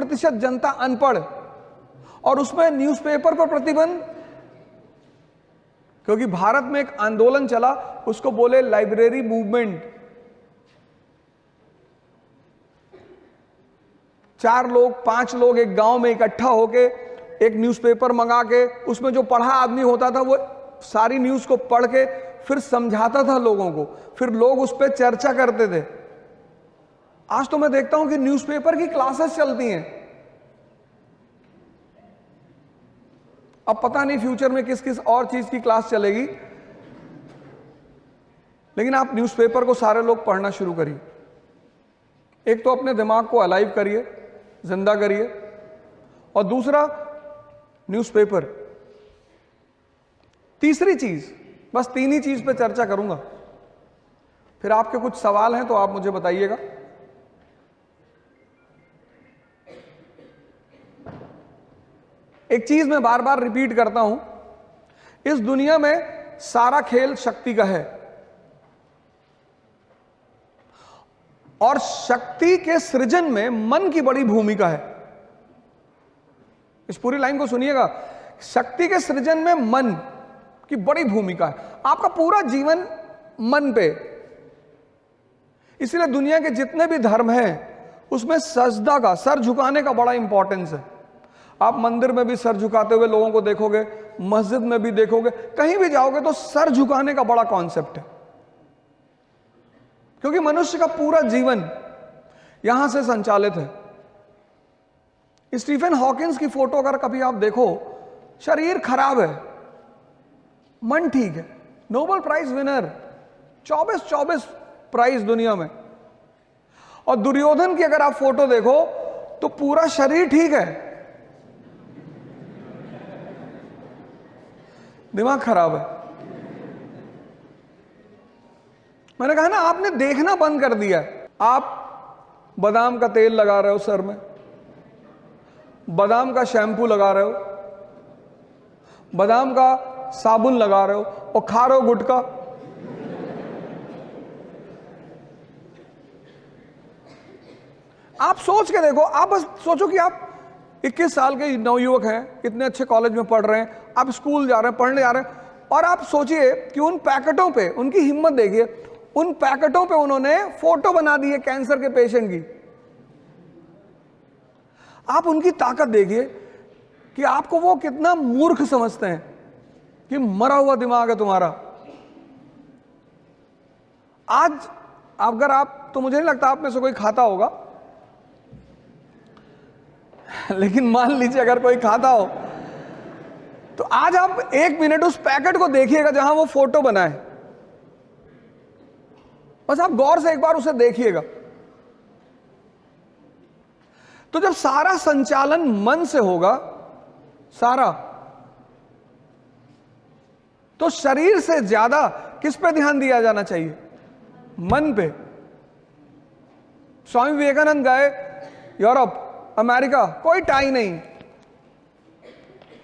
80% जनता अनपढ़, और उसमें न्यूज़पेपर पर प्रतिबंध, क्योंकि भारत में एक आंदोलन चला, उसको बोले लाइब्रेरी मूवमेंट। 4 लोग 5 लोग एक गांव में इकट्ठा होके एक न्यूज़पेपर मंगा के, उसमें जो पढ़ा आदमी होता था वो सारी न्यूज़ को पढ़ के फिर समझाता था लोगों को, फिर लोग उस पर चर्चा करते थे। आज तो मैं देखता हूं कि न्यूज़पेपर की क्लासेस चलती हैं। अब पता नहीं फ्यूचर में किस किस और चीज की क्लास चलेगी, लेकिन आप न्यूज़पेपर को सारे लोग पढ़ना शुरू करिए। एक तो अपने दिमाग को अलाइव करिए, जिंदा करिए, और दूसरा न्यूज़पेपर। तीसरी चीज, बस 3 ही चीज पे चर्चा करूंगा, फिर आपके कुछ सवाल हैं तो आप मुझे बताइएगा। एक चीज मैं बार बार रिपीट करता हूं, इस दुनिया में सारा खेल शक्ति का है, और शक्ति के सृजन में मन की बड़ी भूमिका है। इस पूरी लाइन को सुनिएगा, शक्ति के सृजन में मन की बड़ी भूमिका है। आपका पूरा जीवन मन पे, इसलिए दुनिया के जितने भी धर्म हैं उसमें सजदा का, सर झुकाने का बड़ा इंपॉर्टेंस है। आप मंदिर में भी सर झुकाते हुए लोगों को देखोगे, मस्जिद में भी देखोगे, कहीं भी जाओगे तो सर झुकाने का बड़ा कॉन्सेप्ट है, क्योंकि मनुष्य का पूरा जीवन यहां से संचालित है। स्टीफन हॉकिंस की फोटो अगर कभी आप देखो, शरीर खराब है, मन ठीक है, नोबेल प्राइज विनर, 24 प्राइज दुनिया में। और दुर्योधन की अगर आप फोटो देखो तो पूरा शरीर ठीक है, दिमाग खराब है। मैंने कहा ना, आपने देखना बंद कर दिया। आप बादाम का तेल लगा रहे हो सर में, बादाम का शैम्पू लगा रहे हो, बादाम का साबुन लगा रहे हो, और खा रहे हो गुटखा। आप सोच के देखो, आप बस सोचो कि आप 21 साल के नवयुवक हैं, इतने अच्छे कॉलेज में पढ़ रहे हैं, आप स्कूल जा रहे हैं, पढ़ने जा रहे हैं, और आप सोचिए कि उन पैकेटों पे, उनकी हिम्मत देखिए, उन पैकेटों पे उन्होंने फोटो बना दी है कैंसर के पेशेंट की। आप उनकी ताकत देखिए कि आपको वो कितना मूर्ख समझते हैं कि मरा हुआ दिमाग है तुम्हारा। आज अगर आप, तो मुझे नहीं लगता आप में से कोई खाता होगा, लेकिन मान लीजिए अगर कोई खाता हो तो आज आप 1 मिनट उस पैकेट को देखिएगा जहां वो फोटो बना है। बस आप गौर से एक बार उसे देखिएगा। तो जब सारा संचालन मन से होगा, सारा, तो शरीर से ज्यादा किस पे ध्यान दिया जाना चाहिए? मन पे। स्वामी विवेकानंद गए यूरोप, अमेरिका, कोई टाई नहीं,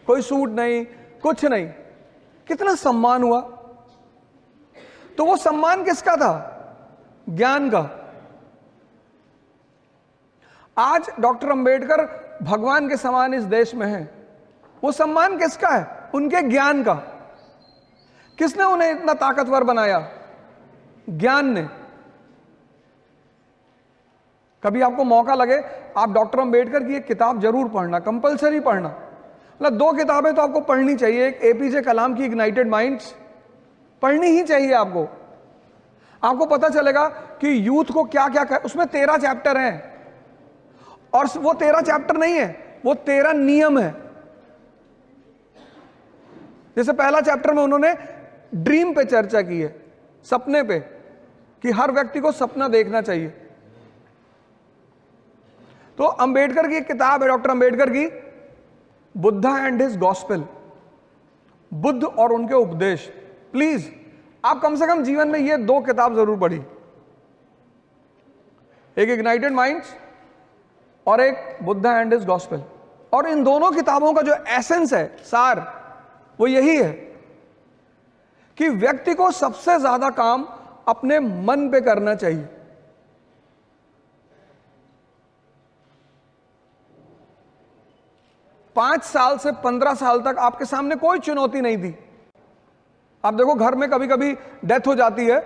कोई सूट नहीं, कुछ नहीं, कितना सम्मान हुआ। तो वो सम्मान किसका था? ज्ञान का। आज डॉक्टर अंबेडकर भगवान के समान इस देश में हैं, वो सम्मान किसका है? उनके ज्ञान का। किसने उन्हें इतना ताकतवर बनाया? ज्ञान ने। कभी आपको मौका लगे, आप डॉक्टर अंबेडकर की एक किताब जरूर पढ़ना, कंपलसरी पढ़ना। मतलब 2 किताबें तो आपको पढ़नी चाहिए। एक एपीजे कलाम की इग्नाइटेड माइंड्स पढ़नी ही चाहिए आपको। आपको पता चलेगा कि यूथ को क्या क्या उसमें 13 चैप्टर हैं, और वो 13 चैप्टर नहीं है, वो 13 नियम है। जैसे पहला चैप्टर में उन्होंने ड्रीम पे चर्चा की है, सपने पे, कि हर व्यक्ति को सपना देखना चाहिए। तो अंबेडकर की एक किताब है, डॉक्टर अंबेडकर की, Buddha and his gospel, Buddha और उनके उपदेश। प्लीज आप कम से कम जीवन में ये 2 किताब जरूर पढ़ी, एक इग्नाइटेड माइंड्स और एक बुद्धा एंड हिज गॉस्पेल। और इन दोनों किताबों का जो एसेंस है, सार, वो यही है कि व्यक्ति को सबसे ज्यादा काम अपने मन पे करना चाहिए। 5 साल से 15 साल तक आपके सामने कोई चुनौती नहीं थी। आप देखो घर में कभी कभी डेथ हो जाती है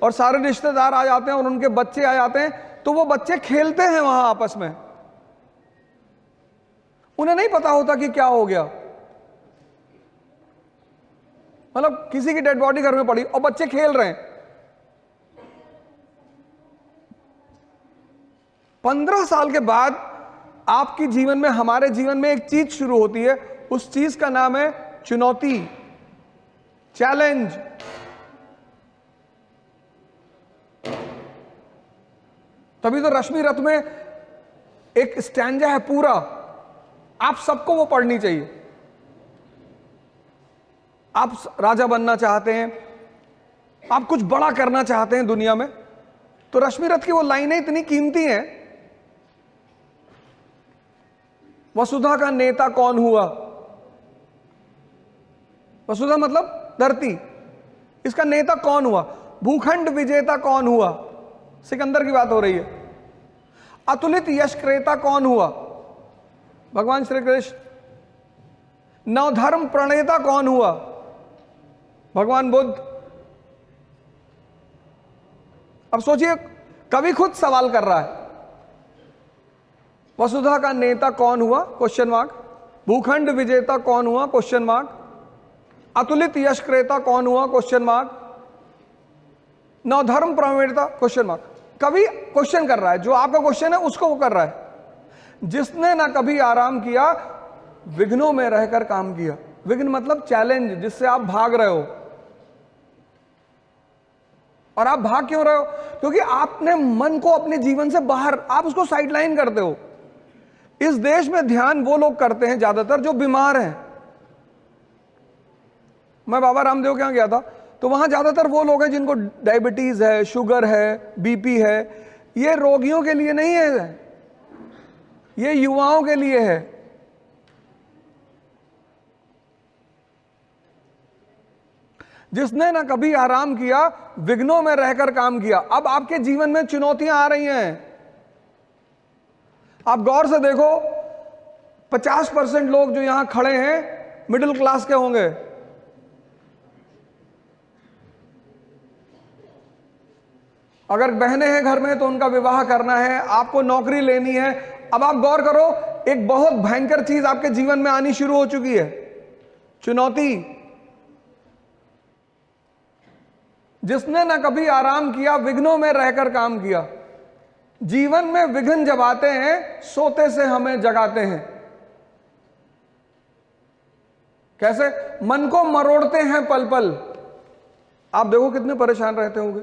और सारे रिश्तेदार आ जाते हैं और उनके बच्चे आ जाते हैं, तो वो बच्चे खेलते हैं वहां आपस में, उन्हें नहीं पता होता कि क्या हो गया। मतलब किसी की डेड बॉडी घर में पड़ी और बच्चे खेल रहे हैं। 15 साल के बाद आपके जीवन में, हमारे जीवन में एक चीज शुरू होती है, उस चीज का नाम है चुनौती, चैलेंज। तभी तो रश्मि रथ में एक स्टैंजा है पूरा, आप सबको वो पढ़नी चाहिए। आप राजा बनना चाहते हैं, आप कुछ बड़ा करना चाहते हैं दुनिया में, तो रश्मि रथ की वो लाइनें इतनी कीमती हैं। वसुधा का नेता कौन हुआ? वसुधा मतलब धरती, इसका नेता कौन हुआ? भूखंड विजेता कौन हुआ? सिकंदर की बात हो रही है। अतुलित यश क्रेता कौन हुआ? भगवान श्री कृष्ण। नवधर्म प्रणेता कौन हुआ? भगवान बुद्ध। अब सोचिए, कवि खुद सवाल कर रहा है, वसुधा का नेता कौन हुआ? Question mark. भूखंड विजेता कौन हुआ? Question mark. अतुलित यश क्रेता कौन हुआ? Question mark. नवधर्म प्रणेता? Question mark. कवि क्वेश्चन कर रहा है, जो आपका क्वेश्चन है उसको वो कर रहा है। जिसने ना कभी आराम किया, विघ्नों में रहकर काम किया। विघ्न मतलब चैलेंज, जिससे आप भाग रहे हो। और आप भाग क्यों रहे हो? क्योंकि आपने मन को अपने जीवन से बाहर, आप उसको साइडलाइन करते हो। इस देश में ध्यान वो लोग करते हैं ज्यादातर जो बीमार हैं। मैं बाबा रामदेव के यहां गया था, तो वहां ज्यादातर वो लोग हैं जिनको डायबिटीज है, शुगर है, बीपी है। ये रोगियों के लिए नहीं है, ये युवाओं के लिए है। जिसने ना कभी आराम किया, विघ्नों में रहकर काम किया। अब आपके जीवन में चुनौतियां आ रही हैं, आप गौर से देखो। 50% लोग जो यहां खड़े हैं मिडिल क्लास के होंगे। अगर बहनें हैं घर में तो उनका विवाह करना है, आपको नौकरी लेनी है। अब आप गौर करो, एक बहुत भयंकर चीज आपके जीवन में आनी शुरू हो चुकी है, चुनौती। जिसने ना कभी आराम किया, विघ्नों में रहकर काम किया। जीवन में विघ्न जब आते हैं, सोते से हमें जगाते हैं। कैसे? मन को मरोड़ते हैं पल पल। आप देखो कितने परेशान रहते होंगे,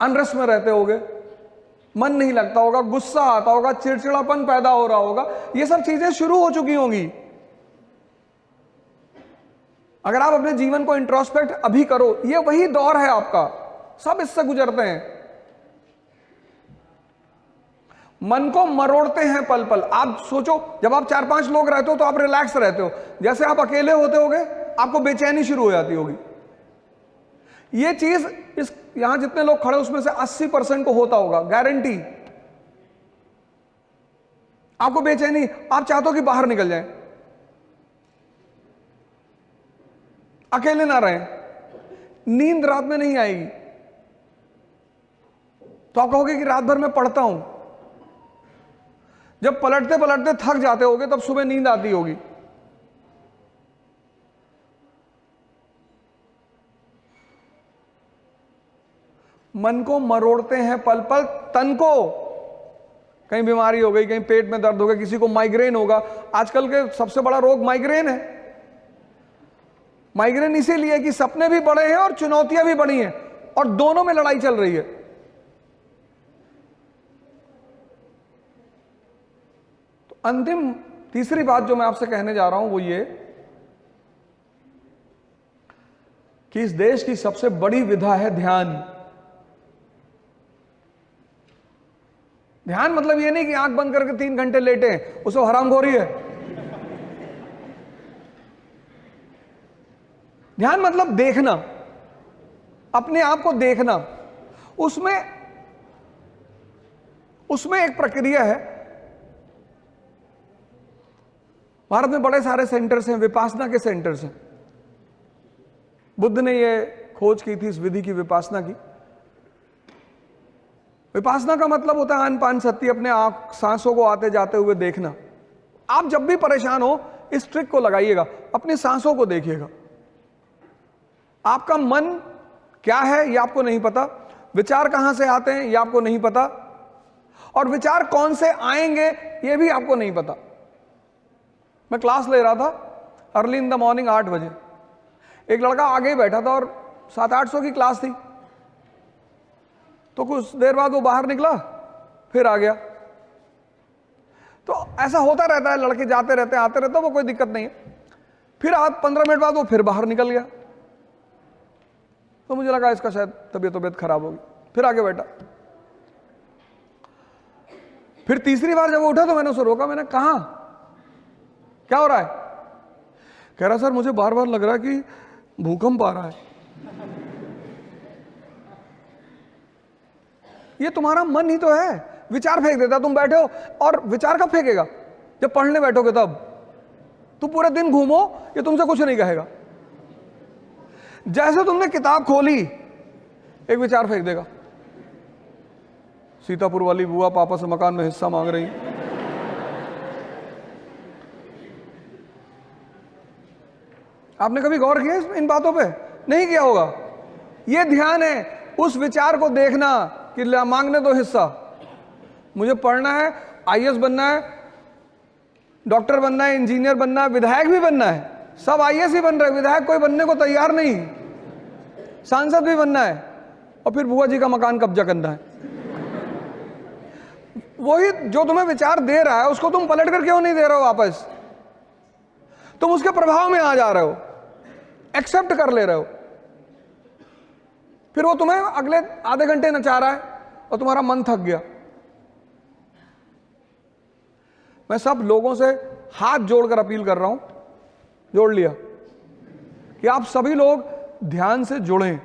अनरेस्ट में रहते होंगे, मन नहीं लगता होगा, गुस्सा आता होगा, चिड़चिड़ापन पैदा हो रहा होगा। ये सब चीजें शुरू हो चुकी होंगी। अगर आप अपने जीवन को इंट्रोस्पेक्ट अभी करो, ये वही दौर है आपका, सब इससे गुजरते हैं। मन को मरोड़ते हैं पल पल। आप सोचो, जब आप 4-5 लोग रहते हो तो आप रिलैक्स रहते हो। जैसे आप अकेले होते होगे, आपको बेचैनी शुरू हो जाती होगी। ये चीज इस यहां जितने लोग खड़े उसमें से 80% को होता होगा, गारंटी। आपको बेचैनी, आप चाहते हो कि बाहर निकल जाए, अकेले ना रहें, नींद रात में नहीं आएगी। तो आप कहोगे कि रात भर मैं पढ़ता हूं। जब पलटते पलटते थक जाते होगे, तब सुबह नींद आती होगी। मन को मरोड़ते हैं पल पल, तन को कहीं बीमारी हो गई, कहीं पेट में दर्द हो गया, किसी को माइग्रेन होगा। आजकल के सबसे बड़ा रोग माइग्रेन है। माइग्रेन इसीलिए कि सपने भी बड़े हैं और चुनौतियां भी बड़ी हैं, और दोनों में लड़ाई चल रही है। तो अंतिम तीसरी बात जो मैं आपसे कहने जा रहा हूं वो ये कि इस देश की सबसे बड़ी विधा है ध्यान। ध्यान मतलब ये नहीं कि आंख बंद करके 3 घंटे लेटे, उसको हरामखोरी है। ध्यान मतलब देखना, अपने आप को देखना। उसमें एक प्रक्रिया है, भारत में बड़े सारे सेंटर्स हैं, विपासना के सेंटर्स हैं। बुद्ध ने ये खोज की थी इस विधि की, विपासना की। विपासना का मतलब होता है अनपान सत्य, अपने आंख सांसों को आते जाते हुए देखना। आप जब भी परेशान हो इस ट्रिक को लगाइएगा, अपनी सांसों को देखिएगा। आपका मन क्या है ये आपको नहीं पता, विचार कहां से आते हैं ये आपको नहीं पता, और विचार कौन से आएंगे ये भी आपको नहीं पता। मैं क्लास ले रहा था अर्ली इन द मॉर्निंग 8 बजे। एक लड़का आगे ही बैठा था और 700-800 की क्लास थी। तो कुछ देर बाद वो बाहर निकला, फिर आ गया। तो ऐसा होता रहता है, लड़के जाते रहते हैं आते रहते हैं, वो कोई दिक्कत नहीं है। फिर 15 मिनट बाद वो फिर बाहर निकल गया। तो मुझे लगा इसका शायद तबीयत खराब होगी, फिर आगे बैठा। फिर तीसरी बार जब वो उठा तो मैंने उसे रोका, मैंने कहा क्या हो रहा है? कह रहा सर मुझे बार बार लग रहा है कि भूकंप आ रहा है। ये तुम्हारा मन ही तो है, विचार फेंक देता। तुम बैठे हो और विचार कब फेंकेगा? जब पढ़ने बैठोगे तब। तुम पूरे दिन घूमो, ये तुमसे कुछ नहीं कहेगा। जैसे तुमने किताब खोली एक विचार फेंक देगा, सीतापुर वाली बुआ पापा से मकान में हिस्सा मांग रही। आपने कभी गौर किया इन बातों पे? नहीं किया होगा। ये ध्यान है उस विचार को देखना कि मांगने दो हिस्सा। मुझे पढ़ना है, आईएएस बनना है, डॉक्टर बनना है, इंजीनियर बनना है, विधायक भी बनना है। सब आईएएस ही बन रहे, विधायक कोई बनने को तैयार नहीं, सांसद भी बनना है, और फिर बुआ जी का मकान कब्जा करना है। वही जो तुम्हें विचार दे रहा है उसको तुम पलट कर क्यों नहीं दे रहे हो वापस? तुम उसके प्रभाव में आ जा रहे हो, एक्सेप्ट कर ले रहे हो। फिर वो तुम्हें अगले आधे घंटे नचा रहा है और तुम्हारा मन थक गया। मैं सब लोगों से हाथ जोड़कर अपील कर रहा हूं, जोड़ लिया, कि आप सभी लोग ध्यान से जुड़ें।